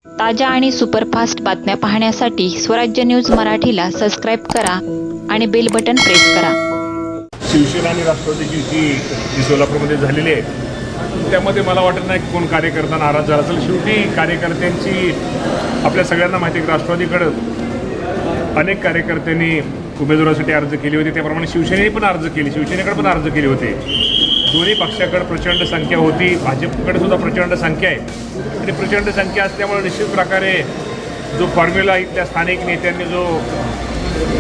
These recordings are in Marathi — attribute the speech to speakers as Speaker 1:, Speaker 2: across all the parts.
Speaker 1: ताज्या आणि सुपरफास्ट बातम्या पाहण्यासाठी स्वराज्य न्यूज मराठीला सबस्क्राईब करा आणि बेल बटन प्रेस करा.
Speaker 2: शिवसेना आणि राष्ट्रवादीची जी सोलापूरमध्ये झालेली आहे त्यामध्ये मला वाटत नाही की कोण कार्यकर्ता नाराज झाला असेल. शेवटी कार्यकर्त्यांची आपल्या सगळ्यांना माहिती आहे की राष्ट्रवादीकडं अनेक कार्यकर्त्यांनी उमेदवारासाठी अर्ज केले होते, त्याप्रमाणे शिवसेनेने पण अर्ज केले, शिवसेनेकडे पण अर्ज केले होते. दोन्ही पक्षाकडे प्रचंड संख्या होती, भाजपकडे सुद्धा प्रचंड संख्या आहे आणि प्रचंड संख्या असल्यामुळे निश्चित प्रकारे जो फॉर्म्युला इथल्या स्थानिक नेत्यांनी जो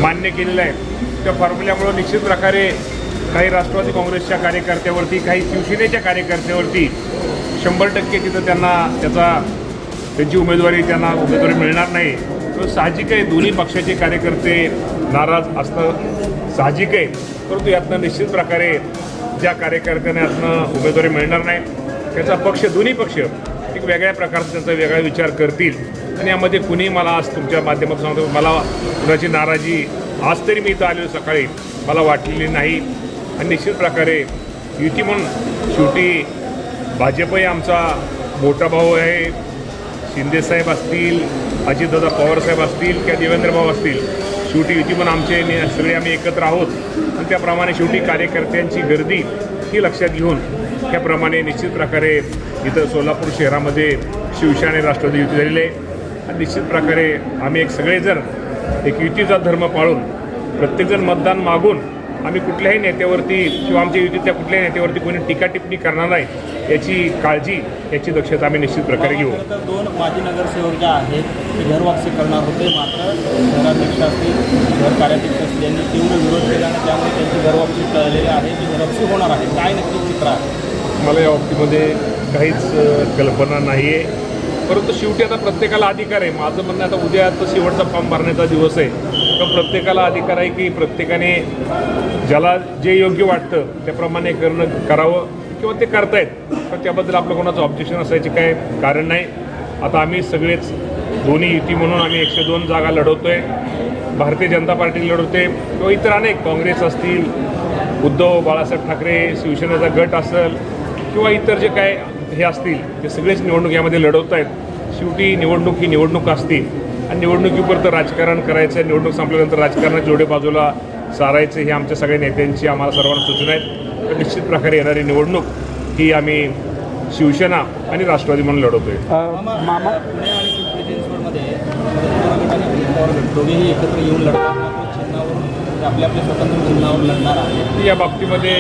Speaker 2: मान्य केलेला आहे त्या फॉर्म्युल्यामुळे निश्चित प्रकारे काही राष्ट्रवादी काँग्रेसच्या कार्यकर्त्यावरती, काही शिवसेनेच्या कार्यकर्त्यावरती 100% तिथं त्यांची उमेदवारी मिळणार नाही. तो साहजिक आहे, दोन्ही पक्षाचे कार्यकर्ते नाराज असणं साहजिक आहे. परंतु यातनं निश्चित प्रकारे ज्या कार्यकर्त्यांना यातनं उमेदवारी मिळणार नाही त्याचा पक्ष, दोन्ही पक्ष एक वेगळ्या प्रकारचा त्यांचा वेगळा विचार करतील आणि यामध्ये कुणी मला आज तुमच्या माध्यमातून सांगतो मला कुणाची नाराजी आज तरी मी इथं आलेलो सकाळी मला वाटलेली नाही. आणि निश्चित प्रकारे युती म्हणून शेवटी भाजपही आमचा मोठा भाऊ आहे. शिंदेसाहेब असतील, अजितदादा पवारसाहेब असतील किंवा देवेंद्रभाऊ असतील, शेवटी युती म्हणून आमचे सगळे आम्ही एकत्र आहोत आणि त्याप्रमाणे शेवटी कार्यकर्त्यांची गर्दी ही लक्षात घेऊन त्याप्रमाणे निश्चित प्रकारे इथं सोलापूर शहरामध्ये शिवसेना आणि राष्ट्रवादी युती झालेली आहे. आणि निश्चित प्रकारे आम्ही सगळेजण एक युतीचा धर्म पाळून प्रत्येकजण मतदान मागून आम्ही कुठल्याही नेत्यावरती किंवा आमच्या युतीतल्या कुठल्याही नेत्यावरती कोणी टीका टिप्पणी करणार नाही याची काळजी, याची दक्षता आम्ही निश्चित प्रकारे घेऊ.
Speaker 3: तर 2 माजी नगरसेवक ज्या आहेत ते घरवापसी करणार होते, मात्र शहराध्यक्ष असतील, घर कार्याध्यक्ष असतील यांनी तीव्र विरोध केला आणि त्यामुळे त्यांची घरवापसी टळलेली आहे, जी घरवापसी होणार आहे. काय नक्की चित्र आहे?
Speaker 2: मला या बाबतीमध्ये काहीच कल्पना नाही आहे, परंतु शेवटी आता प्रत्येकाला अधिकार आहे. माझं म्हणणं आता उद्या तर शेवटचा फॉर्म भरण्याचा दिवस आहे, तर प्रत्येकाला अधिकार आहे की प्रत्येकाने ज्याला जे योग्य वाटतं त्याप्रमाणे करावं किंवा ते करतायत, पण त्याबद्दल आपलं कोणाचं ऑब्जेक्शन असायचे काय कारण नाही. आता आम्ही सगळेच दोन्ही युती म्हणून आम्ही 102 जागा लढवतो आहे. भारतीय जनता पार्टी लढवते किंवा इतर अनेक काँग्रेस असतील, उद्धव बाळासाहेब ठाकरे शिवसेनेचा गट असेल किंवा इतर जे काय हे असतील ते सगळेच निवडणूक यामध्ये लढवत आहेत. शेवटी निवडणूक ही निवडणूक असते आणि निवडणुकीपुरतं राजकारण करायचं, निवडणूक संपल्यानंतर राजकारणाच्या जोडे बाजूला सारायचं ही आमच्या सगळ्या नेत्यांची आम्हाला सर्वांना सूचना आहेत. तर निश्चित प्रकारे येणारी निवडणूक ही आम्ही शिवसेना आणि राष्ट्रवादी म्हणून लढवतोय.
Speaker 3: मामा पुणे आणि पिंपरी चिंचवडमध्ये दोघेही एकत्र येऊन लढतात, चिन्हावरून आपल्या स्वतंत्र चिन्हावर लढणार आहे.
Speaker 2: या बाबतीमध्ये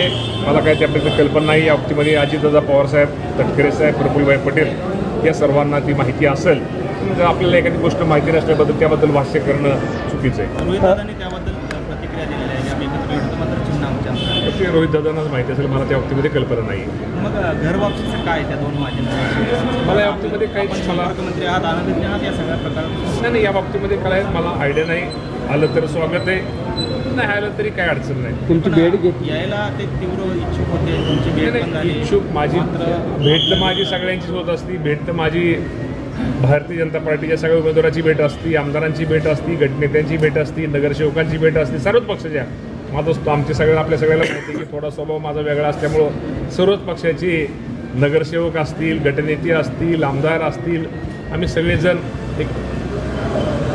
Speaker 2: मला काय त्याबद्दल कल्पना नाही. या बाबतीमध्ये अजितदादा पवारसाहेब, तटकरे साहेब, प्रफुल्लभाई पटेल या सर्वांना ती माहिती असेल. जर आपल्याला एखादी गोष्ट माहिती नसल्याबद्दल त्याबद्दल भाष्य करणं चुकीचं आहे.
Speaker 3: रोहितदादांनी त्याबद्दल प्रतिक्रिया दिलेली आहे, आम्ही एकत्र लढतो मात्र चिन्ह आमच्या.
Speaker 2: ते रोहितदादांनाच माहिती असेल, मला त्या बाबतीमध्ये कल्पना नाही.
Speaker 3: मग घरवापसीचं काय त्या 2 माजी
Speaker 2: मला या बाबतीमध्ये काहीच
Speaker 3: मंत्री आहात, आनंदित आहात या सगळ्या प्रकारात?
Speaker 2: नाही, या बाबतीमध्ये काय मला आयडिया नाही. आलं तर स्वागत आहे, नाही आलं तरी काय अडचण नाही.
Speaker 3: तुमची भेट यायला ते तीव्र इच्छुक होते, तुमची भेट पण झाली.
Speaker 2: इच्छुक माझी भेट तर माझी सगळ्यांचीच होत असती. भेट तर माझी भारतीय जनता पार्टीच्या सगळ्या उमेदवाराची भेट असती, आमदारांची भेट असती, गटनेत्यांची भेट असती, नगरसेवकांची भेट असती, सर्वच पक्षाच्या. माझं आपल्या सगळ्याला माहिती आहे की थोडा स्वभाव माझा वेगळा असल्यामुळं सर्वच पक्षाची नगरसेवक असतील, गटनेते असतील, आमदार असतील, आम्ही सगळेजण एक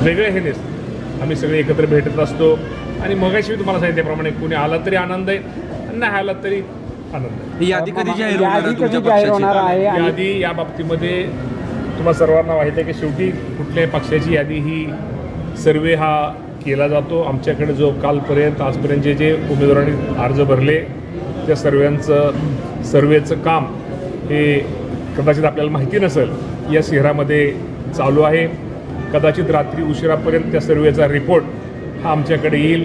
Speaker 2: वेगळे हे नसतं, आम्ही सगळे एकत्र भेटत असतो. आणि मगाशी तुम्हाला सांगितल्याप्रमाणे कुणी आला तरी आनंद आहे, नाही आला तरी आनंद आहे.
Speaker 3: यादी कधी जाहीर होणार आहे?
Speaker 2: यादी या बाबतीमध्ये तुम्हाला सर्वांना माहिती आहे की शेवटी कुठल्याही पक्षाची यादी ही सर्वे हा केला जातो. आमच्याकडे जो कालपर्यंत आजपर्यंत जे उमेदवारांनी अर्ज भरले त्या सर्वेचं काम हे कदाचित आपल्याला माहिती नसेल या शहरामध्ये चालू आहे. कदाचित रात्री उशिरापर्यंत त्या सर्वेचा रिपोर्ट हा आमच्याकडे येईल.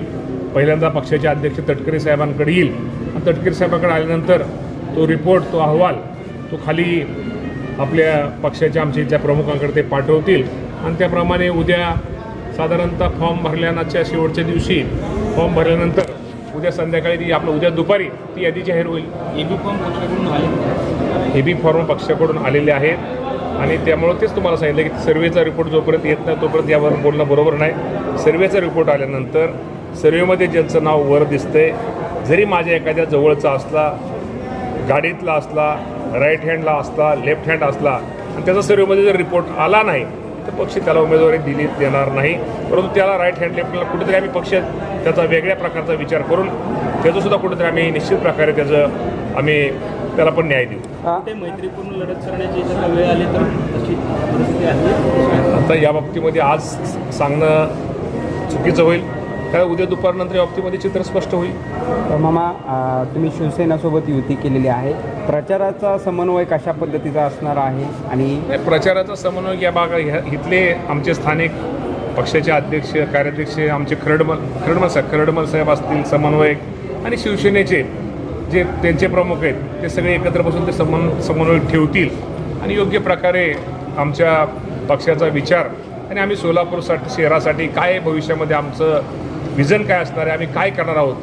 Speaker 2: पहिल्यांदा पक्षाचे अध्यक्ष तटकरे साहेबांकडे येईल आणि तटकरे साहेबांकडे आल्यानंतर तो रिपोर्ट, तो अहवाल तो खाली आपल्या पक्षाच्या आमच्या इथल्या प्रमुखांकडे ते पाठवतील आणि त्याप्रमाणे उद्या साधारणतः फॉर्म भरल्याच्या शेवटच्या दिवशी फॉर्म भरल्यानंतर उद्या संध्याकाळी उद्या दुपारी ती यादी जाहीर होईल.
Speaker 3: एबी फॉर्म पक्षाकडून आले,
Speaker 2: एबी फॉर्म पक्षाकडून आलेले आहेत आणि त्यामुळे तेच तुम्हाला सांगितलं की सर्वेचा रिपोर्ट जोपर्यंत येत नाही तोपर्यंत यावर बोलणं बरोबर नाही. सर्वेचा रिपोर्ट आल्यानंतर सर्वेमध्ये ज्यांचं नाव वर दिसतंय, जरी माझ्या एखाद्या जवळचा असला, गाडीतला असला, राईट हँडला असला, लेफ्ट हँड असला आणि त्याचा सर्वेमध्ये जर रिपोर्ट आला नाही तर पक्ष त्याला उमेदवारी देणार नाही. परंतु त्याला राईट हँड लेफ्टला कुठेतरी आम्ही पक्ष त्याचा वेगळ्या प्रकारचा विचार करून त्याचंसुद्धा कुठेतरी आम्ही निश्चित प्रकारे आम्ही त्याला पण न्याय देऊ.
Speaker 3: ते मैत्रीपूर्ण लढत करण्याची जर वेळ आली तर तशी परिस्थिती आहे.
Speaker 2: आता या बाबतीमध्ये आज सांगणं चुकीचं होईल, कारण उद्या दुपारनंतर या बाबतीमध्ये चित्र स्पष्ट होईल.
Speaker 4: मामा, तुम्ही शिवसेनासोबत युती केलेली आहे. प्रचाराचा समन्वय कशा पद्धतीचा असणार आहे? आणि
Speaker 2: प्रचाराचा समन्वय इथले आमचे स्थानिक पक्षाचे अध्यक्ष कार्याध्यक्ष आमचे खरडमल साहेब असतील, समन्वयक आणि शिवसेनेचे जे त्यांचे प्रमुख आहेत ते सगळे एकत्र बसून ते समन्वय ठेवतील आणि योग्य प्रकारे आमच्या पक्षाचा विचार आणि आम्ही सोलापूर शहरासाठी काय भविष्यामध्ये आमचं विजन काय असणार आहे, आम्ही काय करणार आहोत